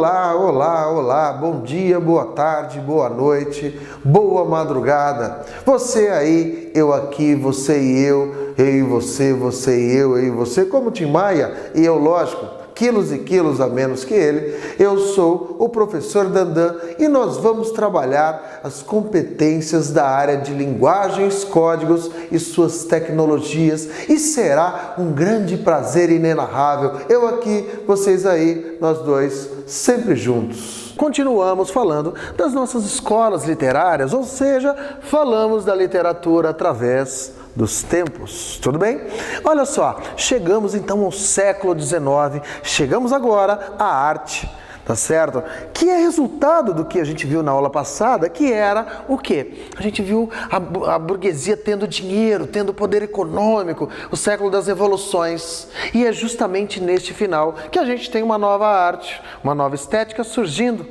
Olá, olá, olá, bom dia, boa tarde, boa noite, boa madrugada. Você aí, eu aqui, você e eu e você, você e eu e você, como Tim Maia, e eu, lógico, quilos e quilos a menos que ele. Eu sou o professor Dandan e nós vamos trabalhar as competências da área de linguagens, códigos e suas tecnologias, e será um grande prazer inenarrável. Eu aqui, vocês aí, nós dois, sempre juntos. Continuamos falando das nossas escolas literárias, ou seja, falamos da literatura através dos tempos, tudo bem? Olha só, chegamos então ao século XIX, chegamos agora à arte, tá certo? Que é resultado do que a gente viu na aula passada, que era o quê? A gente viu a burguesia tendo dinheiro, tendo poder econômico, o século das revoluções, e é justamente neste final que a gente tem uma nova arte, uma nova estética surgindo,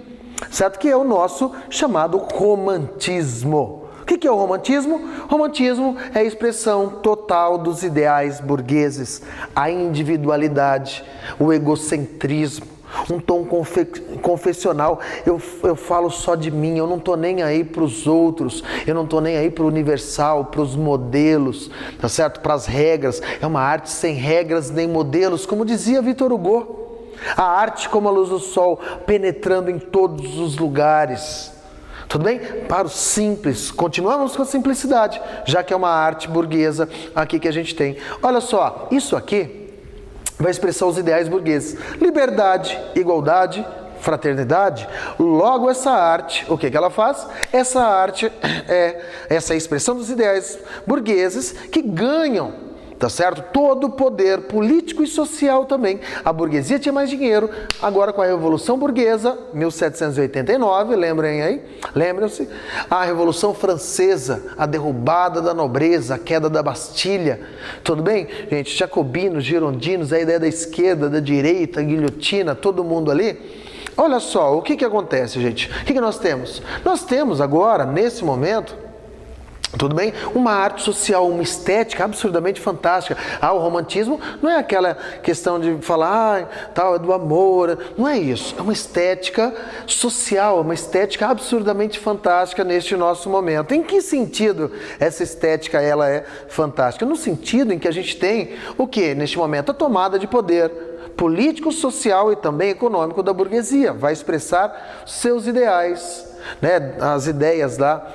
certo? Que é o nosso chamado romantismo. O que é o romantismo? Romantismo é a expressão total dos ideais burgueses, a individualidade, o egocentrismo, um tom confessional. Eu falo só de mim, eu não estou nem aí para os outros, eu não estou nem aí para o universal, para os modelos, tá certo? Para as regras. É uma arte sem regras nem modelos, como dizia Victor Hugo. A arte como a luz do sol, penetrando em todos os lugares. Tudo bem? Para o simples, continuamos com a simplicidade, já que é uma arte burguesa aqui que a gente tem. Olha só, isso aqui vai expressar os ideais burgueses. Liberdade, igualdade, fraternidade. Logo essa arte, o que ela faz? Essa arte é essa expressão dos ideais burgueses que ganham, tá certo? Todo o poder político e social também. A burguesia tinha mais dinheiro. Agora com a Revolução Burguesa, 1789, lembrem aí? Lembram-se? A Revolução Francesa, a derrubada da nobreza, a queda da Bastilha. Tudo bem? Gente, jacobinos, girondinos, a ideia da esquerda, da direita, a guilhotina, todo mundo ali. Olha só, o que acontece, gente? O que nós temos? Nós temos agora, nesse momento, tudo bem? Uma arte social, uma estética absurdamente fantástica. O romantismo não é aquela questão de falar, tal, é do amor. Não é isso. É uma estética social, uma estética absurdamente fantástica neste nosso momento. Em que sentido essa estética ela é fantástica? No sentido em que a gente tem o quê? Neste momento, a tomada de poder político, social e também econômico da burguesia. Vai expressar seus ideais, né? As ideias da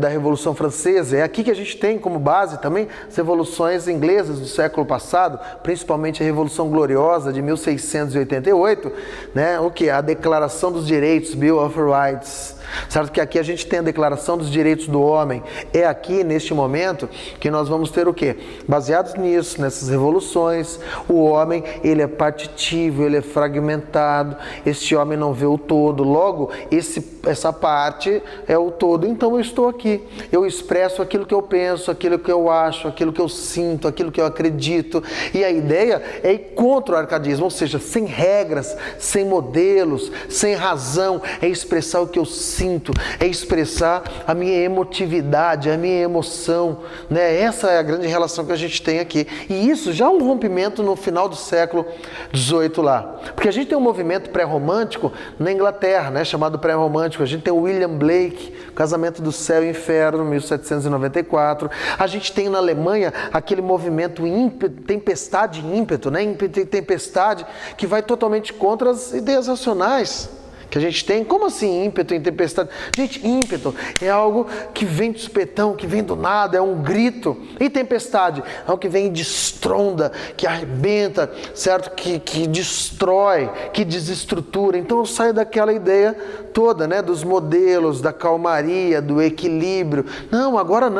Revolução Francesa. É aqui que a gente tem como base também as revoluções inglesas do século passado, principalmente a Revolução Gloriosa de 1688, né? O que? A Declaração dos Direitos, Bill of Rights. Certo que aqui a gente tem a Declaração dos Direitos do Homem. É aqui, neste momento, que nós vamos ter o quê? Baseados nisso, nessas revoluções, o homem, ele é partitivo, ele é fragmentado, este homem não vê o todo, logo, essa parte é o todo. Então eu estou aqui, eu expresso aquilo que eu penso, aquilo que eu acho, aquilo que eu sinto, aquilo que eu acredito, e a ideia é ir contra o arcadismo, ou seja, sem regras, sem modelos, sem razão, é expressar o que eu sinto, é expressar a minha emotividade, a minha emoção, né? Essa é a grande relação que a gente tem aqui. E isso já é um rompimento no final do século XVIII lá. Porque a gente tem um movimento pré-romântico na Inglaterra, né? Chamado pré-romântico. A gente tem o William Blake, Casamento do Céu e Inferno, 1794. A gente tem na Alemanha aquele movimento ímpeto, tempestade e ímpeto, né? Ímpeto e tempestade, que vai totalmente contra as ideias racionais que a gente tem. Como assim ímpeto e tempestade? Gente, ímpeto é algo que vem de supetão, que vem do nada, é um grito. E tempestade é algo que vem e destronda, que arrebenta, certo? Que destrói, que desestrutura. Então eu saio daquela ideia toda, né? Dos modelos, da calmaria, do equilíbrio. Não, agora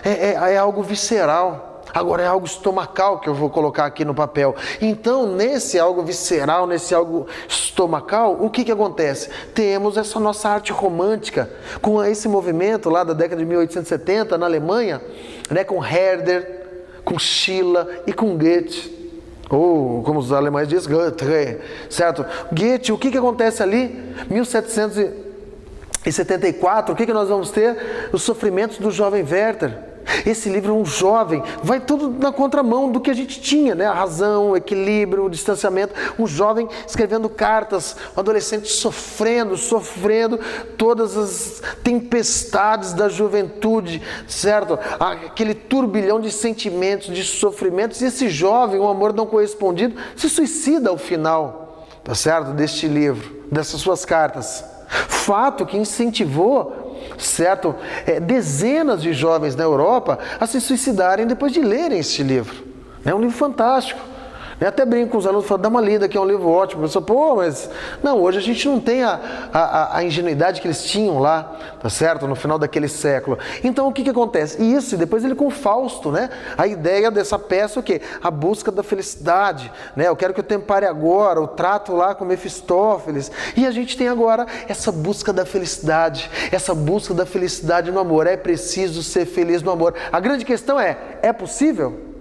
é algo visceral. Agora é algo estomacal que eu vou colocar aqui no papel. Então, nesse algo visceral, nesse algo estomacal, o que acontece? Temos essa nossa arte romântica, com esse movimento lá da década de 1870 na Alemanha, né, com Herder, com Schiller e com Goethe. Ou, como os alemães dizem, Goethe, certo? Goethe, o que acontece ali? 1774, o que nós vamos ter? Os sofrimentos do jovem Werther. Esse livro, um jovem, vai tudo na contramão do que a gente tinha, né? A razão, o equilíbrio, o distanciamento. Um jovem escrevendo cartas, um adolescente sofrendo todas as tempestades da juventude, certo? Aquele turbilhão de sentimentos, de sofrimentos. E esse jovem, um amor não correspondido, se suicida ao final, tá certo? Deste livro, dessas suas cartas. Fato que incentivou, certo, dezenas de jovens na Europa a se suicidarem depois de lerem este livro. É um livro fantástico. Eu até brinco com os alunos, falo, dá uma lida, que é um livro ótimo. Eu falo, pô, mas não, hoje a gente não tem a ingenuidade que eles tinham lá, tá certo? No final daquele século. Então o que acontece? Isso, e depois ele com Fausto, né? A ideia dessa peça, o quê? A busca da felicidade, né? Eu quero que o tempo pare agora, o trato lá com Mefistófeles. E a gente tem agora essa busca da felicidade no amor. É preciso ser feliz no amor. A grande questão é possível?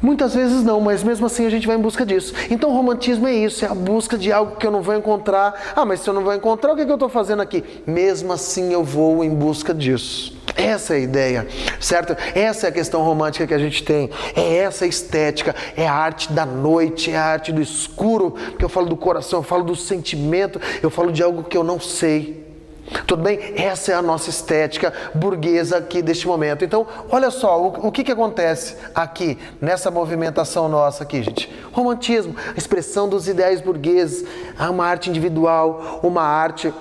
Muitas vezes não, mas mesmo assim a gente vai em busca disso. Então o romantismo é isso, é a busca de algo que eu não vou encontrar. Ah, mas se eu não vou encontrar, o que eu estou fazendo aqui? Mesmo assim eu vou em busca disso. Essa é a ideia, certo? Essa é a questão romântica que a gente tem. É essa a estética, é a arte da noite, é a arte do escuro, porque eu falo do coração, eu falo do sentimento, eu falo de algo que eu não sei. Tudo bem? Essa é a nossa estética burguesa aqui deste momento. Então, olha só, o que acontece aqui, nessa movimentação nossa aqui, gente? Romantismo, a expressão dos ideais burgueses, uma arte individual, uma arte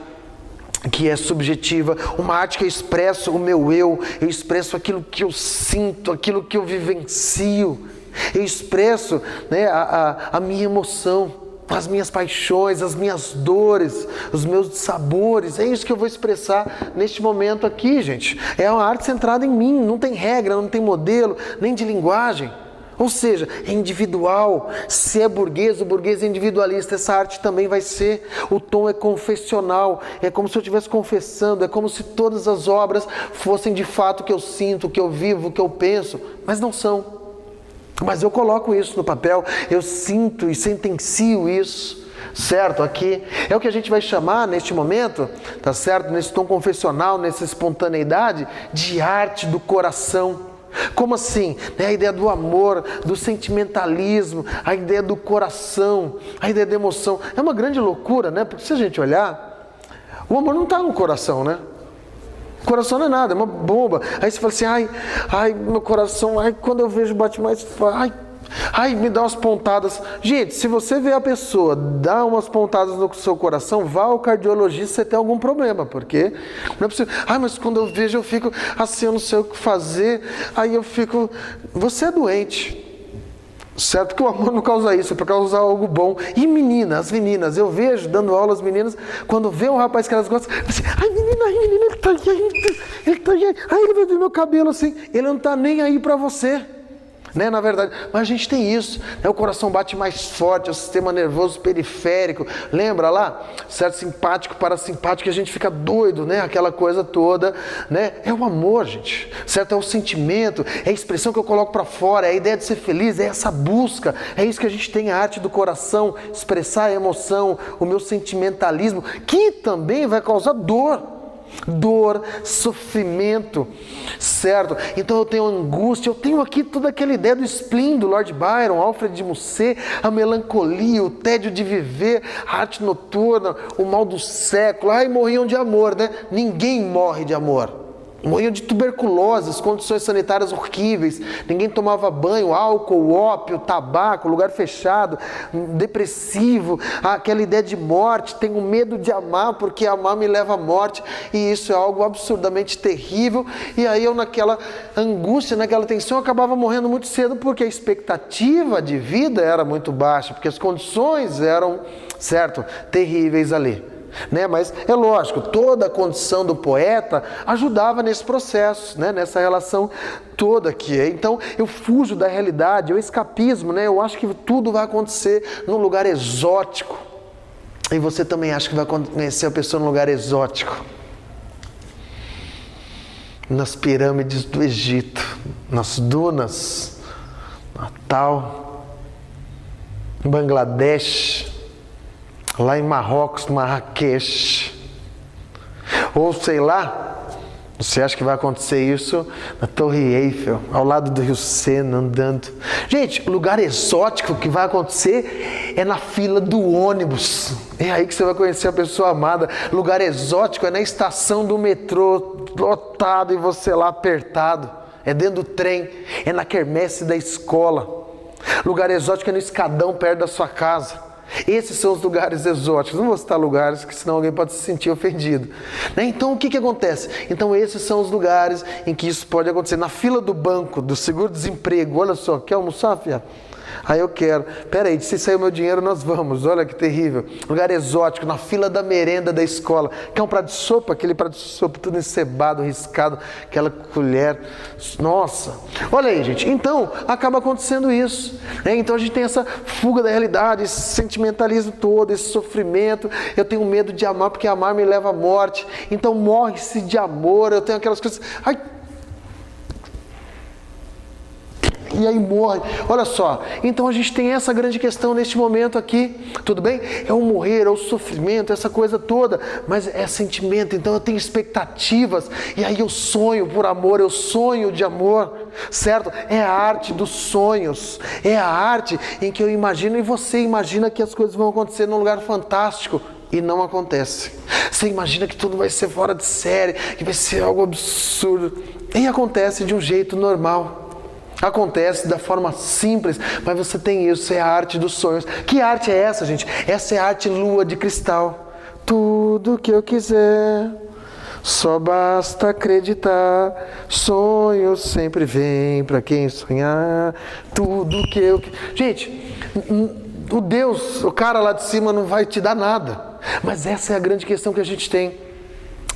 que é subjetiva, uma arte que eu expresso o meu eu expresso aquilo que eu sinto, aquilo que eu vivencio, eu expresso, né, a minha emoção, as minhas paixões, as minhas dores, os meus sabores. É isso que eu vou expressar neste momento aqui, gente. É uma arte centrada em mim, não tem regra, não tem modelo, nem de linguagem. Ou seja, é individual. Se é burguês, o burguês é individualista, essa arte também vai ser. O tom é confessional, é como se eu estivesse confessando, é como se todas as obras fossem de fato o que eu sinto, o que eu vivo, o que eu penso, mas não são. Mas eu coloco isso no papel, eu sinto e sentencio isso, certo? Aqui é o que a gente vai chamar neste momento, tá certo? Nesse tom confessional, nessa espontaneidade, de arte do coração. Como assim? A ideia do amor, do sentimentalismo, a ideia do coração, a ideia da emoção. É uma grande loucura, né? Porque se a gente olhar, o amor não está no coração, né? O coração não é nada, é uma bomba. Aí você fala assim, ai, meu coração, quando eu vejo bate mais, me dá umas pontadas. Gente, se você vê a pessoa dar umas pontadas no seu coração, vá ao cardiologista se você tem algum problema, porque não é possível. Mas quando eu vejo eu fico assim, eu não sei o que fazer, aí eu fico, você é doente. Certo que o amor não causa isso, é para causar algo bom. E as meninas, eu vejo dando aula às meninas, quando vê um rapaz que elas gostam, assim, menina, ele tá aí, ele vai ver meu cabelo assim, ele não tá nem aí para você. Né, na verdade, mas a gente tem isso, né? O coração bate mais forte, o sistema nervoso periférico, lembra lá? Certo, simpático, parasimpático, que a gente fica doido, né? Aquela coisa toda, né? É o amor, gente, certo? É o sentimento, é a expressão que eu coloco para fora, é a ideia de ser feliz, é essa busca, é isso que a gente tem, a arte do coração, expressar a emoção, o meu sentimentalismo, que também vai causar dor, sofrimento, certo? Então eu tenho angústia, eu tenho aqui toda aquela ideia do spleen do Lord Byron, Alfred de Musset, a melancolia, o tédio de viver, a arte noturna, o mal do século. Morriam de amor, né? Ninguém morre de amor. Morriam de tuberculose, as condições sanitárias horríveis, ninguém tomava banho, álcool, ópio, tabaco, lugar fechado, depressivo, aquela ideia de morte, tenho medo de amar porque amar me leva à morte, e isso é algo absurdamente terrível. E aí eu, naquela angústia, naquela tensão, acabava morrendo muito cedo porque a expectativa de vida era muito baixa, porque as condições eram, certo, terríveis ali. Né? Mas é lógico, toda a condição do poeta ajudava nesse processo, né? Nessa relação toda aqui. Então eu fujo da realidade, eu escapismo, né? Eu acho que tudo vai acontecer num lugar exótico. E você também acha que vai conhecer a pessoa num lugar exótico? Nas pirâmides do Egito, nas dunas, Natal, em Bangladesh, lá em Marrocos, Marrakech, ou sei lá, Você acha que vai acontecer isso na Torre Eiffel, ao lado do Rio Sena, andando? Gente, o lugar exótico que vai acontecer é na fila do ônibus. É aí que você vai conhecer a pessoa amada. Lugar exótico é na estação do metrô, lotado e você lá apertado. É dentro do trem, é na quermesse da escola. Lugar exótico é no escadão perto da sua casa. Esses são os lugares exóticos. Não vou citar lugares, que senão alguém pode se sentir ofendido. Então o que acontece? Então esses são os lugares em que isso pode acontecer. Na fila do banco, do seguro-desemprego. Olha só, quer almoçar, filha? Aí eu quero. Peraí, se sair o meu dinheiro, nós vamos. Olha que terrível. Lugar exótico, na fila da merenda da escola. Quer um prato de sopa? Aquele prato de sopa tudo encebado, riscado, aquela colher. Nossa. Olha aí, gente. Então, acaba acontecendo isso. Né? Então a gente tem essa fuga da realidade, esse sentimentalismo todo, esse sofrimento. Eu tenho medo de amar, porque amar me leva à morte. Então morre-se de amor. Eu tenho aquelas coisas... Ai, e aí morre. Olha só, então a gente tem essa grande questão neste momento aqui, tudo bem? É o morrer, é o sofrimento, essa coisa toda, mas é sentimento, então eu tenho expectativas, e aí eu sonho por amor, eu sonho de amor, certo? É a arte dos sonhos, é a arte em que eu imagino, e você imagina que as coisas vão acontecer num lugar fantástico, e não acontece. Você imagina que tudo vai ser fora de série, que vai ser algo absurdo, e acontece de um jeito normal. Acontece da forma simples, mas você tem isso, é a arte dos sonhos. Que arte é essa, gente? Essa é a arte lua de cristal. Tudo que eu quiser, só basta acreditar. Sonhos sempre vêm para quem sonhar. Tudo que eu... Gente, o Deus, o cara lá de cima não vai te dar nada. Mas essa é a grande questão que a gente tem.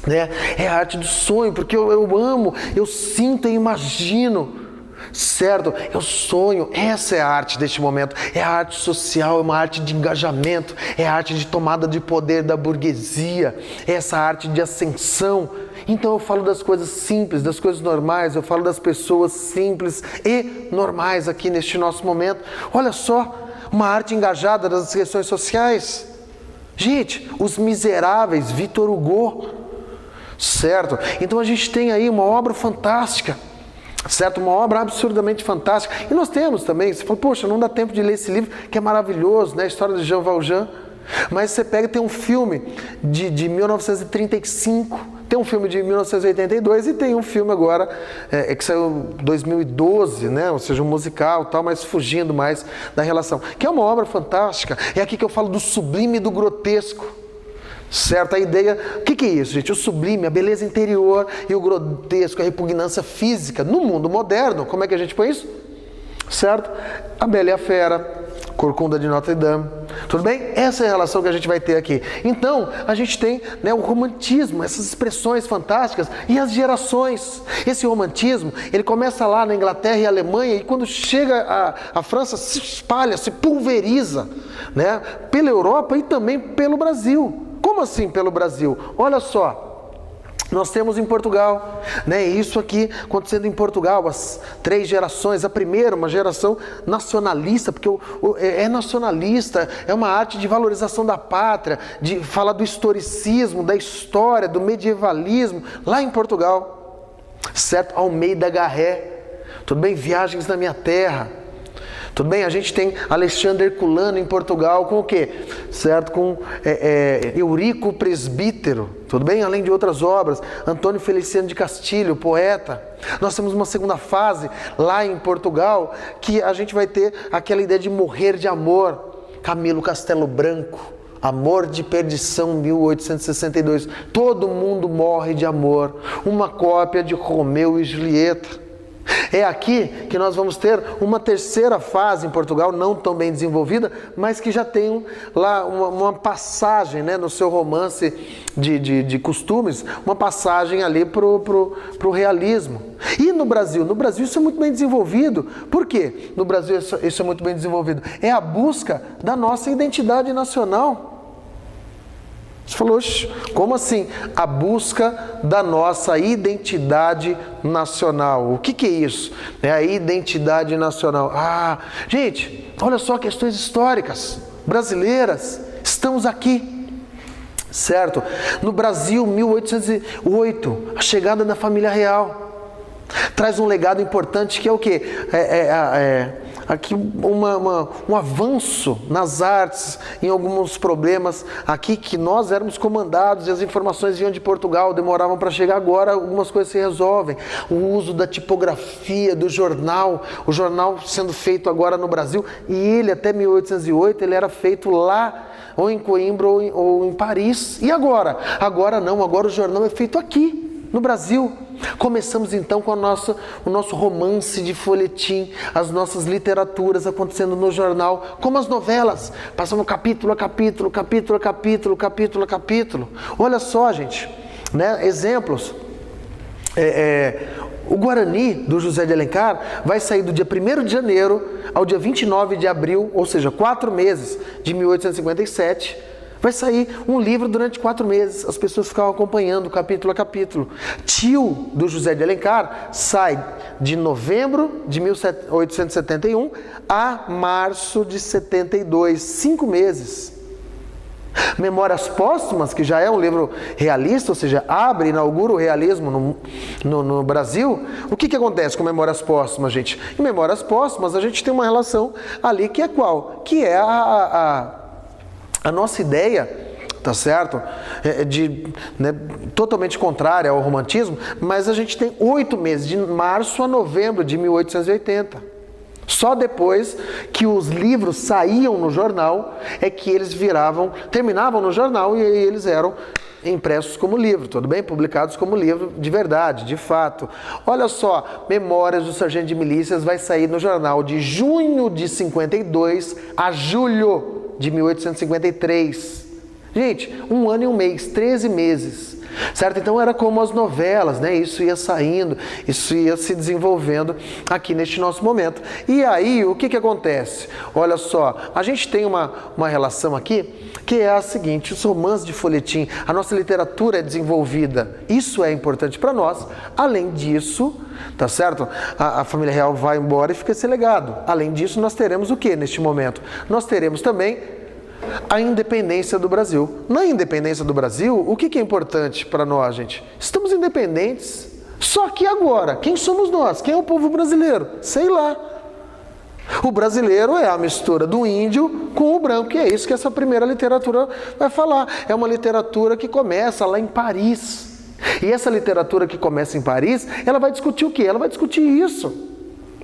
Né? É a arte do sonho, porque eu amo, eu sinto e imagino. Certo? Eu sonho, essa é a arte deste momento, é a arte social, é uma arte de engajamento, é a arte de tomada de poder da burguesia, é essa arte de ascensão. Então eu falo das coisas simples, das coisas normais, eu falo das pessoas simples e normais aqui neste nosso momento. Olha só, uma arte engajada das questões sociais. Gente, Os Miseráveis, Victor Hugo, certo? Então a gente tem aí uma obra fantástica. Certo? Uma obra absurdamente fantástica. E nós temos também, você fala, poxa, não dá tempo de ler esse livro, que é maravilhoso, né? A história de Jean Valjean. Mas você pega, tem um filme de 1935, tem um filme de 1982 e tem um filme agora, que saiu em 2012, né? Ou seja, um musical e tal, mas fugindo mais da relação. Que é uma obra fantástica. É aqui que eu falo do sublime e do grotesco. Certo? A ideia, o que é isso, gente? O sublime, a beleza interior e o grotesco, a repugnância física. No mundo moderno, como é que a gente põe isso? Certo? A Bela e a Fera, Corcunda de Notre Dame. Tudo bem? Essa é a relação que a gente vai ter aqui. Então, a gente tem, né, o romantismo, essas expressões fantásticas e as gerações. Esse romantismo, ele começa lá na Inglaterra e Alemanha e quando chega a França, se espalha, se pulveriza, né, pela Europa e também pelo Brasil. Como assim pelo Brasil? Olha só, nós temos em Portugal, né, isso aqui acontecendo em Portugal, as 3 gerações, a primeira, uma geração nacionalista, porque é nacionalista, é uma arte de valorização da pátria, de falar do historicismo, da história, do medievalismo, lá em Portugal, certo? Almeida Garré, tudo bem? Viagens na Minha Terra. Tudo bem? A gente tem Alexandre Herculano em Portugal com o quê? Certo? Com Eurico Presbítero, tudo bem? Além de outras obras. Antônio Feliciano de Castilho, poeta. Nós temos uma segunda fase lá em Portugal que a gente vai ter aquela ideia de morrer de amor. Camilo Castelo Branco, Amor de Perdição, 1862. Todo mundo morre de amor. Uma cópia de Romeu e Julieta. É aqui que nós vamos ter uma terceira fase em Portugal, não tão bem desenvolvida, mas que já tem lá uma passagem, né, no seu romance de costumes, uma passagem ali para o realismo. E no Brasil isso é muito bem desenvolvido. Por quê? No Brasil isso é muito bem desenvolvido. É a busca da nossa identidade nacional. Você falou, como assim? A busca da nossa identidade nacional. O que é isso? É a identidade nacional. Gente, olha só questões históricas brasileiras. Estamos aqui, certo? No Brasil, 1808, a chegada da família real. Traz um legado importante que é o quê? Aqui um avanço nas artes, em alguns problemas aqui que nós éramos comandados e as informações vinham de Portugal, demoravam para chegar. Agora algumas coisas se resolvem. O uso da tipografia, do jornal, o jornal sendo feito agora no Brasil, e ele até 1808 ele era feito lá, ou em Coimbra ou em Paris. E agora? Agora não, agora o jornal é feito aqui, no Brasil. Começamos então com o nosso romance de folhetim, as nossas literaturas acontecendo no jornal, como as novelas, passando capítulo a capítulo, capítulo a capítulo, capítulo a capítulo. Olha só, gente, né? Exemplos. O Guarani, do José de Alencar, vai sair do dia 1º de janeiro ao dia 29 de abril, ou seja, 4 meses de 1857, vai sair um livro durante 4 meses, as pessoas ficavam acompanhando capítulo a capítulo. Tio, do José de Alencar, sai de novembro de 1871 a março de 72, 5 meses. Memórias Póstumas, que já é um livro realista, ou seja, inaugura o realismo no Brasil. O que acontece com Memórias Póstumas, gente? Em Memórias Póstumas a gente tem uma relação ali que é qual? Que é a nossa ideia, tá certo? Totalmente contrária ao romantismo, mas a gente tem 8 meses, de março a novembro de 1880. Só depois que os livros saíam no jornal é que eles terminavam no jornal e aí eles eram impressos como livro, tudo bem? Publicados como livro de verdade, de fato. Olha só, Memórias do Sargento de Milícias vai sair no jornal de junho de 52 a julho de 1853. Gente, 1 ano e 1 mês, 13 meses. Certo? Então era como as novelas, né? Isso ia saindo, isso ia se desenvolvendo aqui neste nosso momento. E aí, o que acontece? Olha só, a gente tem uma relação aqui que é a seguinte: os romances de folhetim, a nossa literatura é desenvolvida. Isso é importante para nós. Além disso, tá certo? A família real vai embora e fica esse legado. Além disso, nós teremos o que neste momento? Nós teremos também a independência do Brasil. Na independência do Brasil, o que é importante para nós, gente? Estamos independentes. Só que agora, quem somos nós? Quem é o povo brasileiro? Sei lá. O brasileiro é a mistura do índio com o branco, que é isso que essa primeira literatura vai falar. É uma literatura que começa lá em Paris. E essa literatura que começa em Paris, ela vai discutir o quê? Ela vai discutir isso.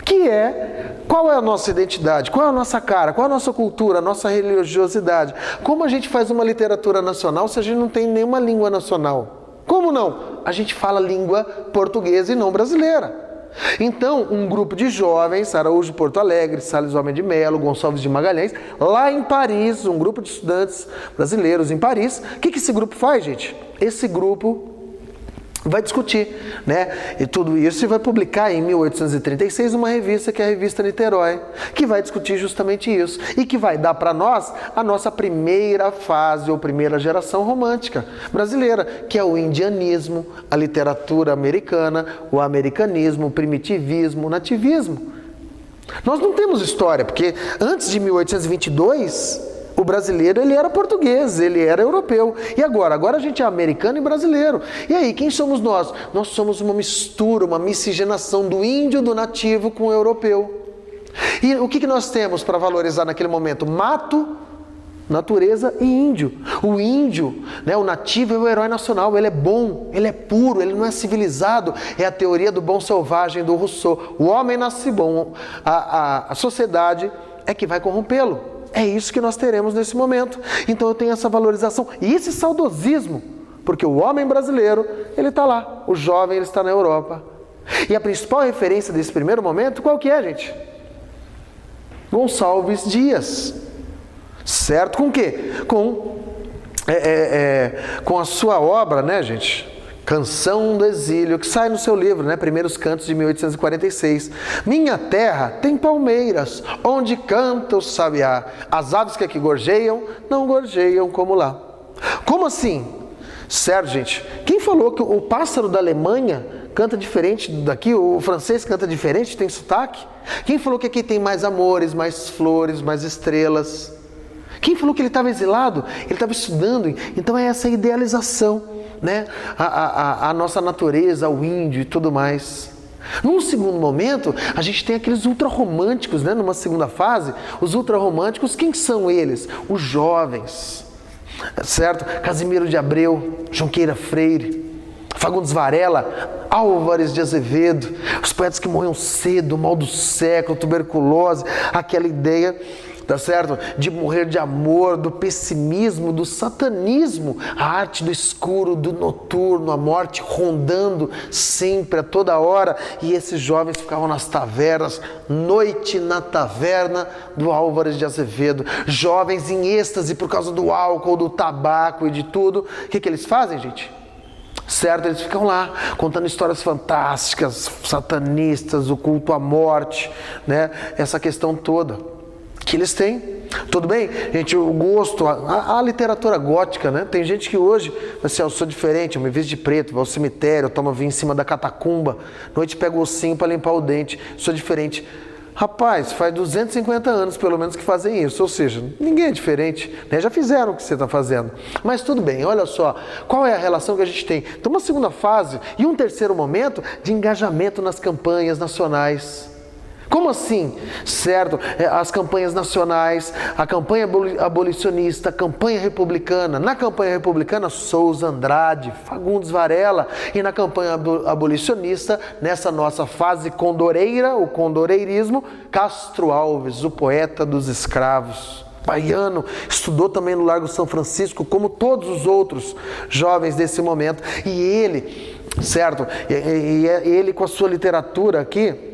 Que é, qual é a nossa identidade, qual é a nossa cara, qual é a nossa cultura, a nossa religiosidade. Como a gente faz uma literatura nacional se a gente não tem nenhuma língua nacional? Como não? A gente fala língua portuguesa e não brasileira. Então, um grupo de jovens, Araújo Porto Alegre, Salles Homem de Melo, Gonçalves de Magalhães, lá em Paris, um grupo de estudantes brasileiros em Paris, o que esse grupo faz, gente? Esse grupo vai discutir, né? E tudo isso e vai publicar em 1836 uma revista que é a Revista Niterói, que vai discutir justamente isso e que vai dar para nós a nossa primeira fase ou primeira geração romântica brasileira, que é o indianismo, a literatura americana, o americanismo, o primitivismo, o nativismo. Nós não temos história, porque antes de 1822 o brasileiro, ele era português, ele era europeu. E agora? Agora a gente é americano e brasileiro. E aí, quem somos nós? Nós somos uma mistura, uma miscigenação do índio, do nativo com o europeu. E o que nós temos para valorizar naquele momento? Mato, natureza e índio. O índio, né, o nativo é o herói nacional, ele é bom, ele é puro, ele não é civilizado. É a teoria do bom selvagem do Rousseau. O homem nasce bom, a sociedade é que vai corrompê-lo. É isso que nós teremos nesse momento. Então eu tenho essa valorização e esse saudosismo, porque o homem brasileiro, ele está lá, o jovem, ele está na Europa. E a principal referência desse primeiro momento, qual que é, gente? Gonçalves Dias. Certo? Com o quê? Com a sua obra, né, gente? Canção do Exílio, que sai no seu livro, né? Primeiros Cantos de 1846. Minha terra tem palmeiras, onde canta o sabiá. As aves que aqui gorjeiam, não gorjeiam como lá. Como assim? Certo, gente? Quem falou que o pássaro da Alemanha canta diferente daqui? O francês canta diferente, tem sotaque? Quem falou que aqui tem mais amores, mais flores, mais estrelas? Quem falou que ele estava exilado? Ele estava estudando. Então é essa idealização, né? A nossa natureza, o índio e tudo mais. Num segundo momento, a gente tem aqueles ultrarromânticos, né? Numa segunda fase, os ultrarromânticos, quem são eles? Os jovens, certo? Casimiro de Abreu, Junqueira Freire, Fagundes Varela, Álvares de Azevedo, os poetas que morriam cedo, o mal do século, tuberculose, aquela ideia, tá certo? De morrer de amor, do pessimismo, do satanismo, a arte do escuro, do noturno, a morte rondando sempre, a toda hora. E esses jovens ficavam nas tavernas, Noite na Taverna do Álvares de Azevedo. Jovens em êxtase por causa do álcool, do tabaco e de tudo. O que eles fazem, gente? Certo? Eles ficam lá contando histórias fantásticas, satanistas, o culto à morte, né? Essa questão toda que eles têm. Tudo bem? Gente, o gosto, a literatura gótica, né? Tem gente que hoje, assim, eu sou diferente, eu me visto de preto, vou ao cemitério, tomo vinho em cima da catacumba, noite pego o ossinho para limpar o dente, sou diferente. Rapaz, faz 250 anos pelo menos que fazem isso, ou seja, ninguém é diferente, né? Já fizeram o que você está fazendo. Mas tudo bem, olha só, qual é a relação que a gente tem? Então, uma segunda fase e um terceiro momento de engajamento nas campanhas nacionais. Como assim? Certo? As campanhas nacionais, a campanha abolicionista, a campanha republicana. Na campanha republicana, Souza Andrade, Fagundes Varela. E na campanha abolicionista, nessa nossa fase condoreira, o condoreirismo, Castro Alves, o poeta dos escravos. Baiano, estudou também no Largo São Francisco, como todos os outros jovens desse momento. E ele, certo? E ele com a sua literatura aqui,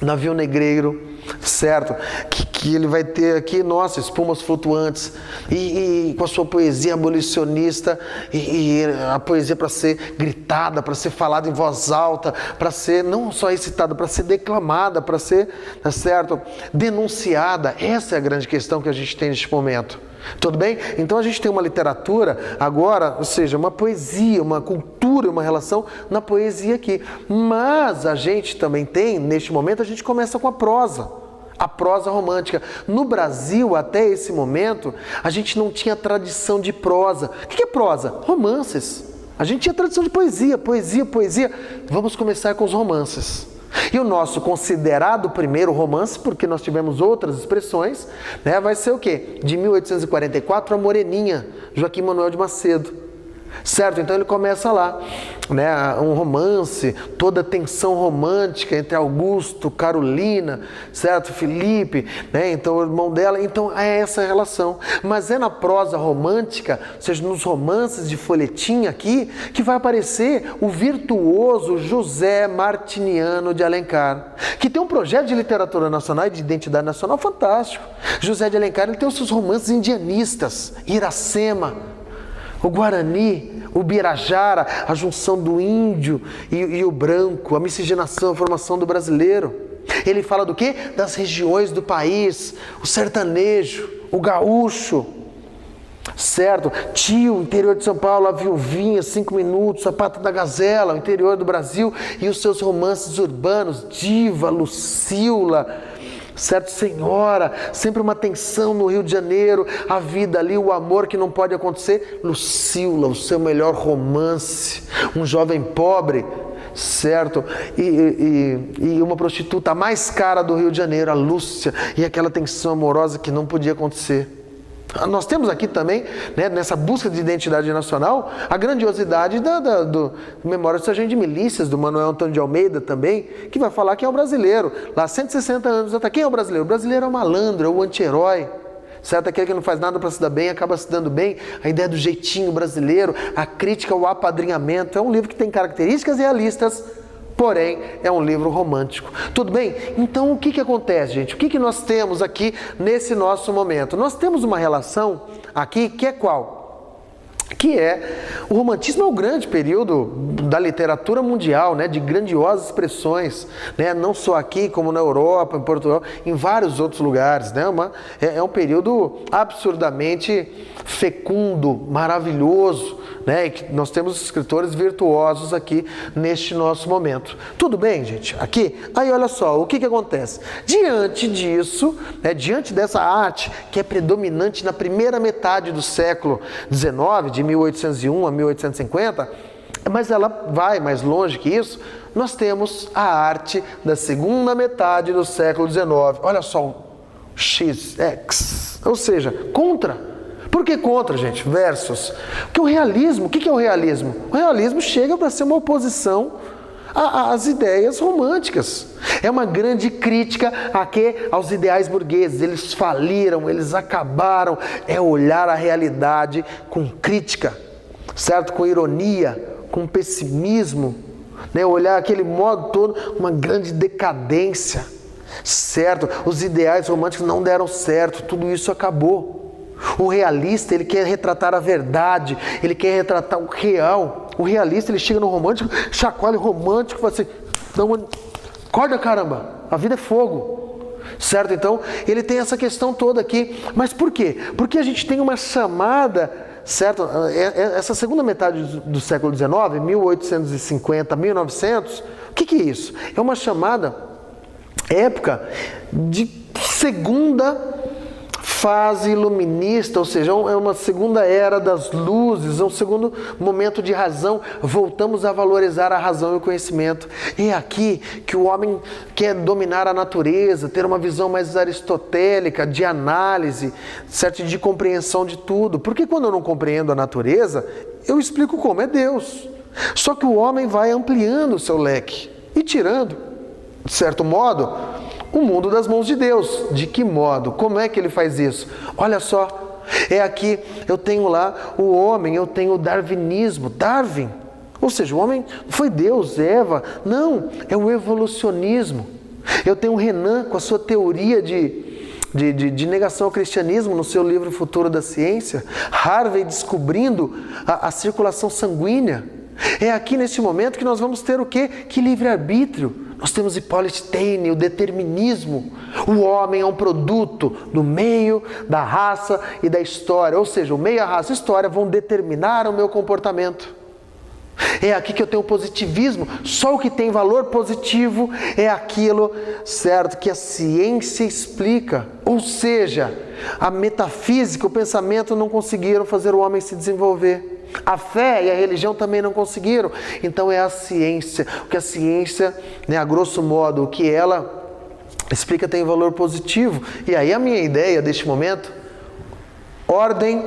Navio Negreiro, certo? Que ele vai ter aqui, nossa, espumas flutuantes, e com a sua poesia abolicionista, e a poesia para ser gritada, para ser falada em voz alta, para ser não só recitada, para ser declamada, para ser, certo? Denunciada. Essa é a grande questão que a gente tem neste momento. Tudo bem? Então a gente tem uma literatura agora, ou seja, uma poesia, uma cultura, uma relação na poesia aqui. Mas a gente também tem, neste momento, a gente começa com a prosa romântica. No Brasil, até esse momento, a gente não tinha tradição de prosa. O que é prosa? Romances. A gente tinha tradição de poesia. Vamos começar com os romances. E o nosso considerado primeiro romance, porque nós tivemos outras expressões, né, vai ser o quê? De 1844, A Moreninha, Joaquim Manuel de Macedo. Certo? Então ele começa lá, né, um romance, toda a tensão romântica entre Augusto, Carolina, certo? Felipe, né? Então o irmão dela, então é essa relação. Mas é na prosa romântica, ou seja, nos romances de folhetim aqui, que vai aparecer o virtuoso José Martiniano de Alencar, que tem um projeto de literatura nacional e de identidade nacional fantástico. José de Alencar, ele tem os seus romances indianistas, Iracema, o Guarani, o Birajara, a junção do índio e o branco, a miscigenação, a formação do brasileiro. Ele fala do quê? Das regiões do país, o sertanejo, o gaúcho, certo? Tio, interior de São Paulo, a Viuvinha, 5 minutos, a Pata da Gazela, o interior do Brasil e os seus romances urbanos, Diva, Lucila, certo? Senhora, sempre uma tensão no Rio de Janeiro, a vida ali, o amor que não pode acontecer. Lucila, o seu melhor romance, um jovem pobre, certo? E uma prostituta mais cara do Rio de Janeiro, a Lúcia, e aquela tensão amorosa que não podia acontecer. Nós temos aqui também, né, nessa busca de identidade nacional, a grandiosidade do Memória do Sargento de Milícias, do Manuel Antônio de Almeida também, que vai falar quem é o brasileiro. Lá 160 anos até, quem é o brasileiro? O brasileiro é o malandro, é o anti-herói, certo? Aquele que não faz nada para se dar bem, acaba se dando bem. A ideia do jeitinho brasileiro, a crítica ao apadrinhamento. É um livro que tem características realistas, porém é um livro romântico. Tudo bem? Então o que acontece, gente? O que nós temos aqui nesse nosso momento? Nós temos uma relação aqui que é qual? Que é, o romantismo é o grande período da literatura mundial, né, de grandiosas expressões, né, não só aqui, como na Europa, em Portugal, em vários outros lugares, né, é um período absurdamente fecundo, maravilhoso, né, e que nós temos escritores virtuosos aqui neste nosso momento. Tudo bem, gente? Aqui? Aí olha só, o que acontece? Diante disso, né, diante dessa arte que é predominante na primeira metade do século XIX, de 1801 a 1850, mas ela vai mais longe que isso, nós temos a arte da segunda metade do século XIX. Olha só, o XX, ou seja, contra. Por que contra, gente? Versus. Porque o realismo, o que é o realismo? O realismo chega para ser uma oposição às ideias românticas. É uma grande crítica aos ideais burgueses. Eles faliram, eles acabaram. É olhar a realidade com crítica, certo? Com ironia, com pessimismo, né? Olhar aquele modo todo, uma grande decadência, certo? Os ideais românticos não deram certo, tudo isso acabou. O realista, ele quer retratar a verdade, ele quer retratar o real. O realista, ele chega no romântico, chacoalha o romântico e fala assim, acorda caramba, a vida é fogo, certo? Então, ele tem essa questão toda aqui. Mas por quê? Porque a gente tem uma chamada, certo? Essa segunda metade do século XIX, 1850, 1900, o que é isso? É uma chamada época de segunda fase iluminista, ou seja, é uma segunda era das luzes, é um segundo momento de razão. Voltamos a valorizar a razão e o conhecimento. É aqui que o homem quer dominar a natureza, ter uma visão mais aristotélica, de análise, certo? De compreensão de tudo. Porque quando eu não compreendo a natureza, eu explico como é Deus. Só que o homem vai ampliando o seu leque e tirando, de certo modo, o mundo das mãos de Deus. De que modo? Como é que ele faz isso? Olha só, é aqui, eu tenho lá o homem, eu tenho o darwinismo, Darwin. Ou seja, o homem foi Deus, Eva. Não, é o evolucionismo. Eu tenho o Renan com a sua teoria de negação ao cristianismo no seu livro Futuro da Ciência. Harvey descobrindo a circulação sanguínea. É aqui neste momento que nós vamos ter o quê? Que livre-arbítrio. Nós temos Hippolyte Taine, o determinismo. O homem é um produto do meio, da raça e da história. Ou seja, o meio, a raça e a história vão determinar o meu comportamento. É aqui que eu tenho o positivismo. Só o que tem valor positivo é aquilo, certo, que a ciência explica. Ou seja, a metafísica, o pensamento não conseguiram fazer o homem se desenvolver. A fé e a religião também não conseguiram. Então é a ciência. O que a ciência, né, a grosso modo, o que ela explica tem valor positivo. E aí a minha ideia deste momento, ordem,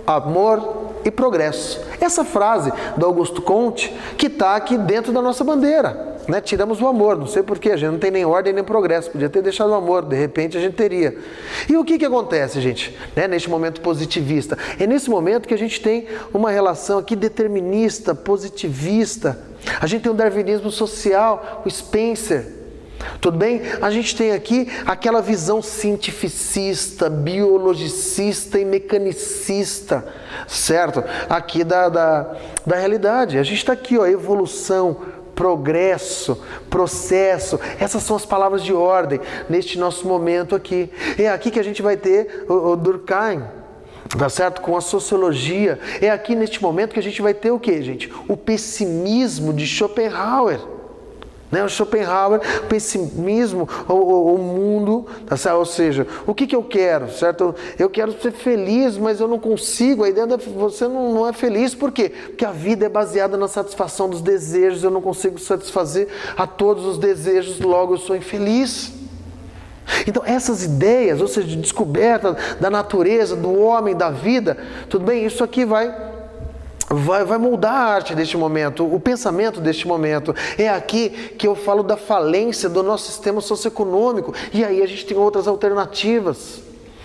amor e progresso. Essa frase do Augusto Comte que está aqui dentro da nossa bandeira, né? Tiramos o amor, não sei porquê, a gente não tem nem ordem nem progresso, podia ter deixado o amor, de repente a gente teria. E o que acontece, gente, né? Neste momento positivista? É nesse momento que a gente tem uma relação aqui determinista, positivista. A gente tem o darwinismo social, o Spencer. Tudo bem? A gente tem aqui aquela visão cientificista, biologicista e mecanicista, certo? Aqui da realidade. A gente está aqui, ó, evolução, progresso, processo. Essas são as palavras de ordem neste nosso momento aqui. É aqui que a gente vai ter o Durkheim, tá certo? Com a sociologia. É aqui neste momento que a gente vai ter o quê, gente? O pessimismo de Schopenhauer. Né? O Schopenhauer, pessimismo, o mundo, tá certo? Ou seja, o que eu quero, certo? Eu quero ser feliz, mas eu não consigo. A ideia de você não é feliz, por quê? Porque a vida é baseada na satisfação dos desejos, eu não consigo satisfazer a todos os desejos, logo eu sou infeliz. Então essas ideias, ou seja, de descoberta da natureza, do homem, da vida, tudo bem? Isso aqui vai moldar a arte deste momento, o pensamento deste momento. É aqui que eu falo da falência do nosso sistema socioeconômico. E aí a gente tem outras alternativas.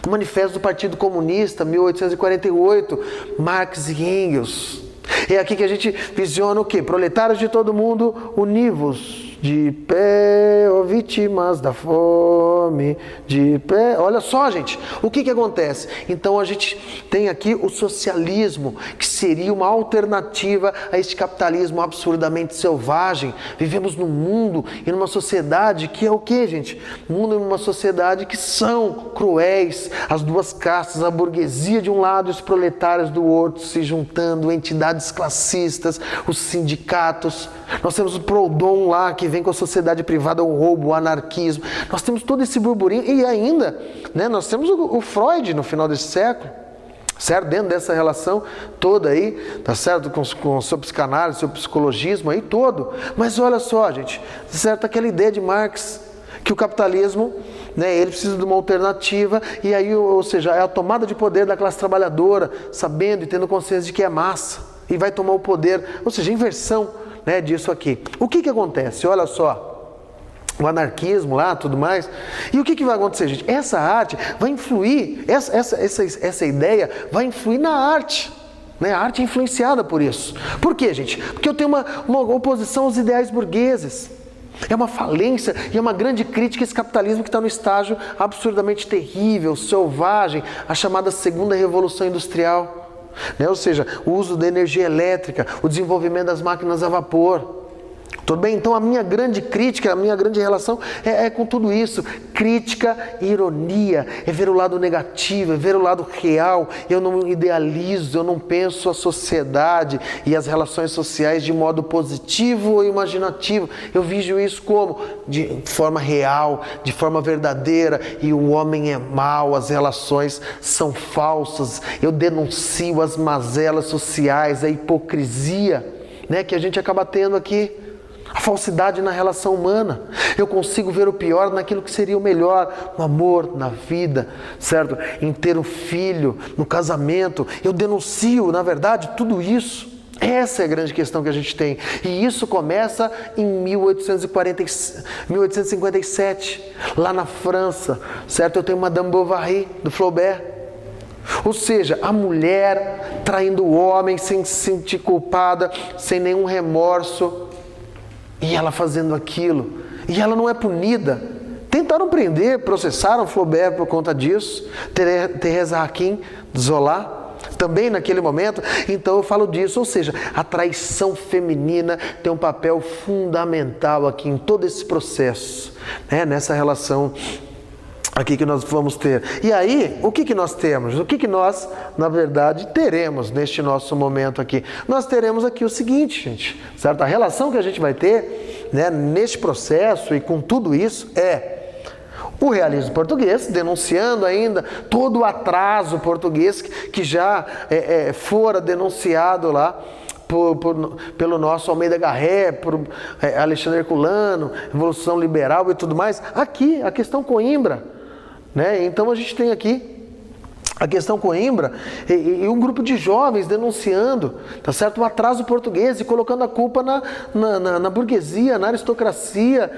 O Manifesto do Partido Comunista, 1848, Marx e Engels. É aqui que a gente visiona o quê? Proletários de todo mundo, univos de pé, ó vítimas da fome. fome de pé. Olha só, gente, o que acontece? Então a gente tem aqui o socialismo, que seria uma alternativa a este capitalismo absurdamente selvagem. Vivemos num mundo e numa sociedade que é o que, gente? Mundo e numa sociedade que são cruéis, as duas castas, a burguesia de um lado e os proletários do outro, se juntando, entidades classistas, os sindicatos. Nós temos o Proudhon lá, que vem com a sociedade privada, o roubo, o anarquismo. Nós temos todo esse burburinho e ainda, né, nós temos o Freud no final desse século, certo? Dentro dessa relação toda aí, tá certo? Com o seu psicanálise, seu psicologismo aí todo. Mas olha só, gente, certo? Aquela ideia de Marx, que o capitalismo, né, ele precisa de uma alternativa, e aí, ou seja, é a tomada de poder da classe trabalhadora, sabendo e tendo consciência de que é massa, e vai tomar o poder, ou seja, a inversão, né, disso aqui. O que acontece? Olha só, o anarquismo lá, tudo mais, e o que vai acontecer, gente? Essa arte vai influir, essa ideia vai influir na arte, né? A arte é influenciada por isso. Por quê, gente? Porque eu tenho uma oposição aos ideais burgueses. É uma falência e é uma grande crítica a esse capitalismo que está no estágio absurdamente terrível, selvagem, a chamada segunda revolução industrial, né? Ou seja, o uso da energia elétrica, o desenvolvimento das máquinas a vapor. Tudo bem? Então a minha grande crítica, a minha grande relação é com tudo isso. Crítica e ironia, é ver o lado negativo, é ver o lado real. Eu não idealizo, eu não penso a sociedade e as relações sociais de modo positivo ou imaginativo. Eu vejo isso como? De forma real, de forma verdadeira. E o homem é mau, as relações são falsas. Eu denuncio as mazelas sociais, a hipocrisia, né, que a gente acaba tendo aqui. A falsidade na relação humana. Eu consigo ver o pior naquilo que seria o melhor, no amor, na vida, certo? Em ter um filho, no casamento. Eu denuncio, na verdade, tudo isso. Essa é a grande questão que a gente tem. E isso começa em 1857, lá na França, certo? Eu tenho Madame Bovary, do Flaubert. Ou seja, a mulher traindo o homem sem se sentir culpada, sem nenhum remorso. E ela fazendo aquilo, e ela não é punida. Tentaram prender, processaram Flaubert por conta disso, Thérèse Raquin, Zola, também naquele momento. Então eu falo disso, ou seja, a traição feminina tem um papel fundamental aqui em todo esse processo, né? Nessa relação aqui que nós vamos ter. E aí, o que nós temos? O que nós, na verdade, teremos neste nosso momento aqui? Nós teremos aqui o seguinte, gente, certo? A relação que a gente vai ter, né, neste processo e com tudo isso é o realismo português, denunciando ainda todo o atraso português que já fora denunciado lá pelo nosso Almeida Garré, por Alexandre Herculano, Revolução Liberal e tudo mais. Aqui, a questão Coimbra, né? Então a gente tem aqui a questão Coimbra e um grupo de jovens denunciando, tá certo, o atraso português e colocando a culpa na burguesia, na aristocracia,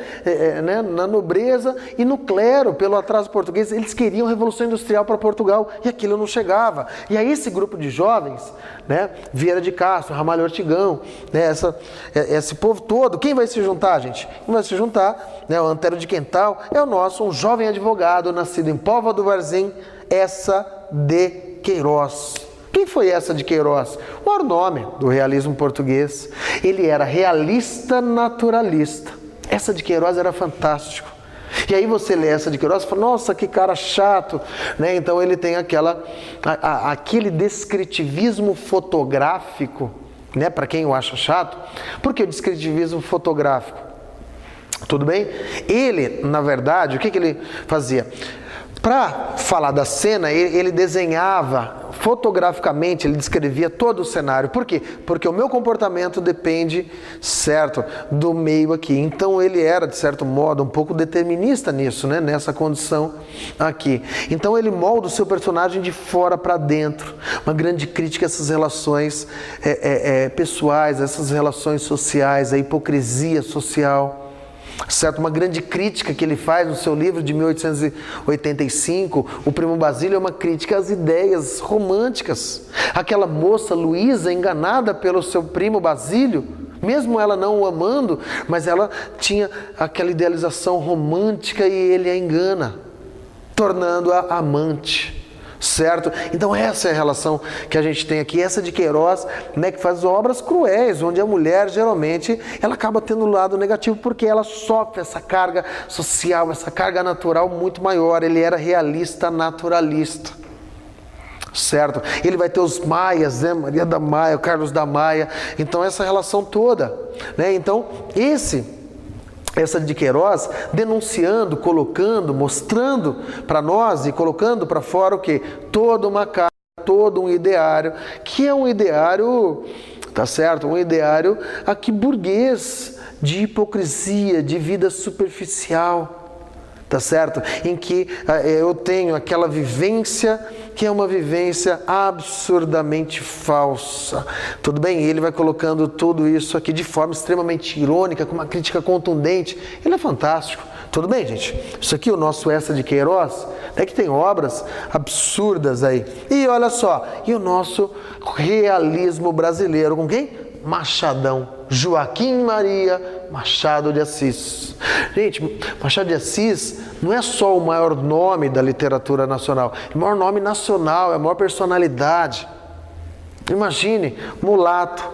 né, na nobreza e no clero pelo atraso português. Eles queriam revolução industrial para Portugal e aquilo não chegava. E aí esse grupo de jovens, né, Vieira de Castro, Ramalho Ortigão, né, esse povo todo, quem vai se juntar, gente? Quem vai se juntar, né, o Antero de Quental é um jovem advogado nascido em Póvoa do Varzim, Essa de Queiroz. Quem foi Essa de Queiroz? O maior nome do realismo português. Ele era realista naturalista. Essa de Queiroz era fantástico. E aí você lê Essa de Queiroz e fala, nossa, que cara chato, né? Então ele tem aquele descritivismo fotográfico, né? Para quem o acha chato. Por que o descritivismo fotográfico? Tudo bem? Ele, na verdade, o que ele fazia? Para falar da cena, ele desenhava fotograficamente, ele descrevia todo o cenário. Por quê? Porque o meu comportamento depende, certo, do meio aqui. Então ele era, de certo modo, um pouco determinista nisso, né? Nessa condição aqui. Então ele molda o seu personagem de fora para dentro. Uma grande crítica a essas relações pessoais, essas relações sociais, a hipocrisia social. Certo? Uma grande crítica que ele faz no seu livro de 1885, O Primo Basílio, é uma crítica às ideias românticas. Aquela moça Luísa, enganada pelo seu primo Basílio, Mesmo ela não o amando, mas ela tinha aquela idealização romântica e ele a engana, tornando-a amante. Certo? Então essa é a relação que a gente tem aqui, essa de Queiroz, né, que faz obras cruéis, onde a mulher geralmente ela acaba tendo um lado negativo porque ela sofre essa carga social, essa carga natural muito maior. Ele era realista, naturalista. Certo? Ele vai ter os Maias, né? Maria da Maia, Carlos da Maia, então essa relação toda, né? Então essa de Queiroz, denunciando, colocando, mostrando para nós e colocando para fora o quê? Toda uma carga, todo um ideário, que é um ideário, tá certo? Um ideário aqui burguês, de hipocrisia, de vida superficial, tá certo? Em que eu tenho aquela vivência que é uma vivência absurdamente falsa. Tudo bem? Ele vai colocando tudo isso aqui de forma extremamente irônica, com uma crítica contundente. Ele é fantástico. Tudo bem, gente? Isso aqui, o nosso Essa de Queiroz, é que tem obras absurdas aí. E olha só, e o nosso realismo brasileiro, com quem? Machadão, Joaquim Maria Machado de Assis. Gente, Machado de Assis não é só o maior nome da literatura nacional, é o maior nome nacional, é a maior personalidade. Imagine, mulato,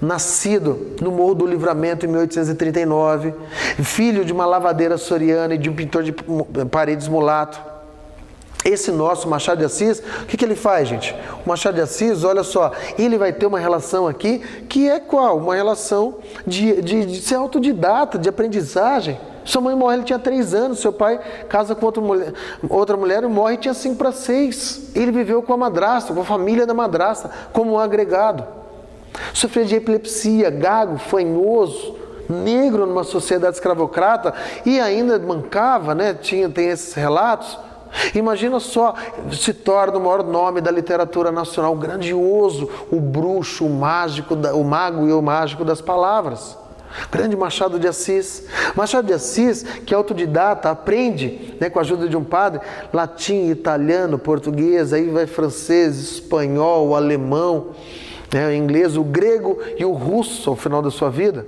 nascido no Morro do Livramento em 1839, filho de uma lavadeira soriana e de um pintor de paredes mulato. Esse nosso Machado de Assis, o que ele faz, gente? O Machado de Assis, olha só, ele vai ter uma relação aqui que é qual? Uma relação de ser autodidata, de aprendizagem. Sua mãe morre, ele tinha 3 anos, seu pai casa com outra mulher e morre, tinha 5 para 6. Ele viveu com a madrasta, com a família da madrasta, como um agregado. Sofria de epilepsia, gago, fanhoso, negro numa sociedade escravocrata e ainda mancava, né? Tem esses relatos. Imagina só, se torna o maior nome da literatura nacional, grandioso, o bruxo, o mágico, o mago e o mágico das palavras. Grande Machado de Assis. Machado de Assis, que é autodidata, aprende, né, com a ajuda de um padre, latim, italiano, português, aí vai francês, espanhol, alemão, né, inglês, o grego e o russo ao final da sua vida.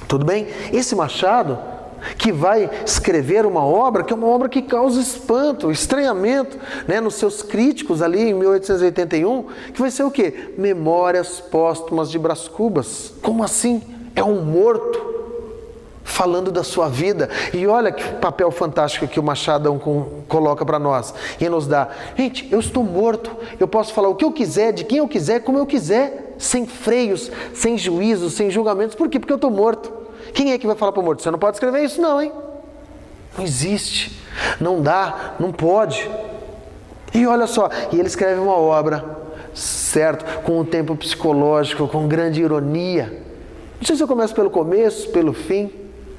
Tudo bem? Esse Machado, que vai escrever uma obra que é uma obra que causa espanto, estranhamento, né, nos seus críticos ali em 1881, que vai ser o quê? Memórias Póstumas de Brás Cubas. Como assim? É um morto falando da sua vida. E olha que papel fantástico que o Machado coloca para nós e nos dá. Gente, eu estou morto, eu posso falar o que eu quiser, de quem eu quiser, como eu quiser, sem freios, sem juízos, sem julgamentos. Por quê? Porque eu estou morto. Quem é que vai falar para o morto? Você não pode escrever isso não, hein? Não existe, não dá, não pode. E olha só, e ele escreve uma obra, certo? Com um tempo psicológico, com grande ironia. Não sei se eu começo pelo começo, pelo fim.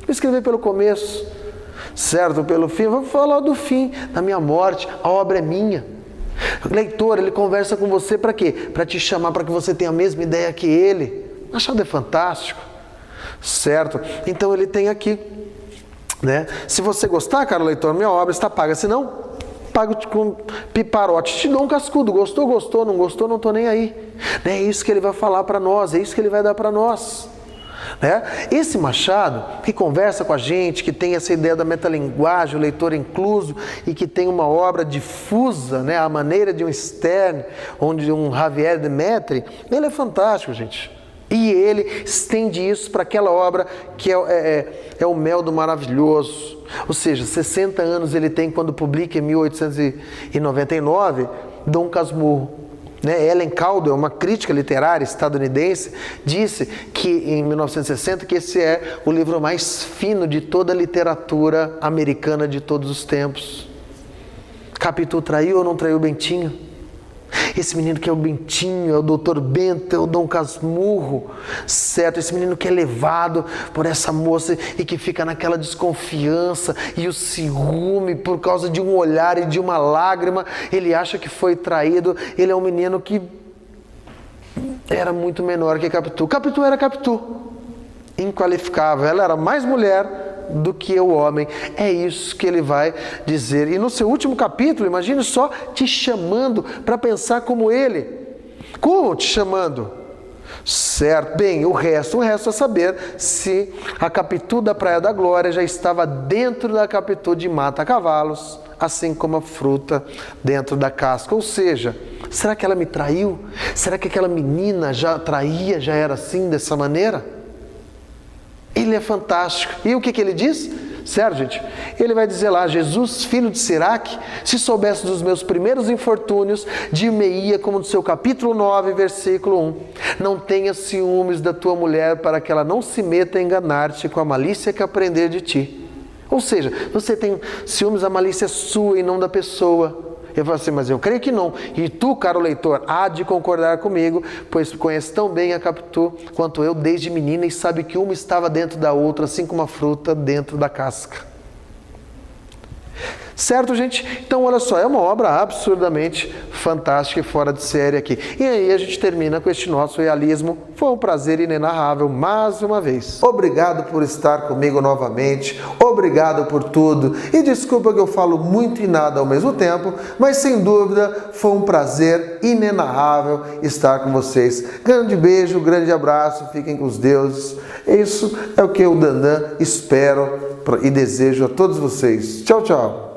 Vou escrever pelo começo, certo? Pelo fim, vou falar do fim, da minha morte, a obra é minha. Leitor, ele conversa com você para quê? Para te chamar, para que você tenha a mesma ideia que ele. Machado é fantástico. Certo? Então ele tem aqui, né? Se você gostar, caro leitor, minha obra está paga. Se não, pago com piparote. Te dou um cascudo. Gostou, gostou. Não gostou, não estou nem aí. É isso que ele vai falar para nós. É isso que ele vai dar para nós. Né? Esse Machado, que conversa com a gente, que tem essa ideia da metalinguagem, o leitor incluso, e que tem uma obra difusa, né? A maneira de um Sterne, onde um Javier de Maistre, ele é fantástico, gente. E ele estende isso para aquela obra que é o Mel do Maravilhoso. Ou seja, 60 anos ele tem quando publica em 1899 Dom Casmurro. Né? Ellen Caldwell, uma crítica literária estadunidense, disse que em 1960 que esse é o livro mais fino de toda a literatura americana de todos os tempos. Capitu traiu ou não traiu Bentinho? Esse menino que é o Bentinho, é o Dr. Bento, é o Dom Casmurro, certo? Esse menino que é levado por essa moça e que fica naquela desconfiança e o ciúme por causa de um olhar e de uma lágrima. Ele acha que foi traído. Ele é um menino que era muito menor que Capitu. Capitu era Capitu, inqualificável. Ela era mais mulher do que o homem. É isso que ele vai dizer. E no seu último capítulo, imagine só, te chamando para pensar como ele. Como te chamando? Certo. Bem, o resto é saber se a Capitu da Praia da Glória já estava dentro da Capitu de Mata Cavalos, assim como a fruta dentro da casca. Ou seja, será que ela me traiu? Será que aquela menina já traía, já era assim, dessa maneira? Ele é fantástico. E o que ele diz? Certo, gente? Ele vai dizer lá, Jesus, filho de Siraque, se soubesse dos meus primeiros infortúnios, dir-me-ia como no seu capítulo 9, versículo 1. Não tenhas ciúmes da tua mulher para que ela não se meta a enganar-te com a malícia que aprender de ti. Ou seja, você tem ciúmes, a malícia é sua e não da pessoa. Eu falo assim, mas eu creio que não. E tu, caro leitor, há de concordar comigo, pois conhece tão bem a Capitu quanto eu desde menina e sabe que uma estava dentro da outra, assim como a fruta dentro da casca. Certo, gente? Então, olha só, é uma obra absurdamente fantástica e fora de série aqui. E aí a gente termina com este nosso realismo. Foi um prazer inenarrável mais uma vez. Obrigado por estar comigo novamente. Obrigado por tudo. E desculpa que eu falo muito e nada ao mesmo tempo, mas sem dúvida foi um prazer inenarrável estar com vocês. Grande beijo, grande abraço, fiquem com os deuses. Isso é o que eu, Dandan, espero e desejo a todos vocês. Tchau, tchau.